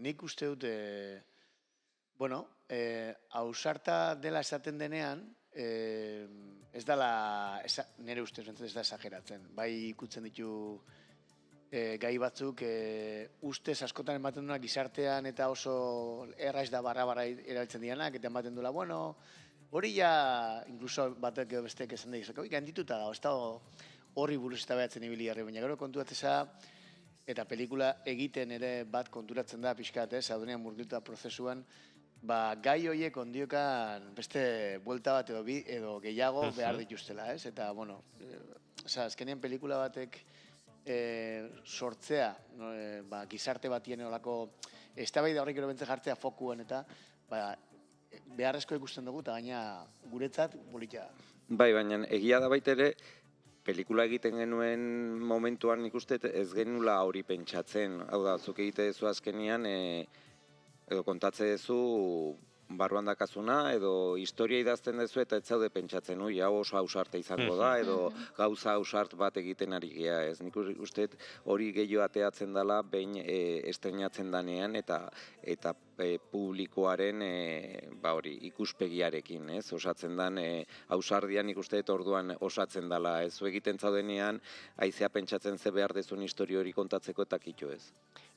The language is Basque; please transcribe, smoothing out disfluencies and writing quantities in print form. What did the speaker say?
nik uste dut, bueno, ausarta dela esaten denean, ez dela, nire ustez ez da esageratzen. Bai ikutzen ditu gai batzuk ustez askotan ematen duena gizartean eta oso erraiz da barra erabiltzen dianak, eta ematen duela, bueno, hori ja, inkluso batek edo besteek esan da izako, gaindituta da, ez da horri buruz ez da behatzen ibili garri, baina gero konturatzea, eta pelikula egiten ere bat konturatzen da pixkat, Saudenean murgilta prozesuan, gai horiek ondiokan beste buelta bat edo gehiago behar dituztela, ez? Eta, bueno, azkenean pelikula batek sortzea, gizarte batien olako, eztabaida horrek ero bentze jartzea fokuen eta, beharrezko ikusten dugu, eta gaina guretzat politia. Bai, baina egia da baita ere, pelikula egiten genuen momentuan nik uste ez genula hori pentsatzen. Hau da, zuk egite duzu azkenian, edo kontatze duzu barruan dakazuna, edo historia idazten duzu eta ez zaude pentsatzen, hau oso ausarte izango da, edo gauza ausart bat egiten ari gea ez. Nik uste hori gehiago ateatzen dela behin estrenatzen danean eta publikoaren ikuspegiarekin, ez? Osatzen dan, ausardian nik uste orduan osatzen dela, ez? Zu egiten zaudenean, haizea pentsatzen ze behar dezun historia hori kontatzeko eta kitxo ez.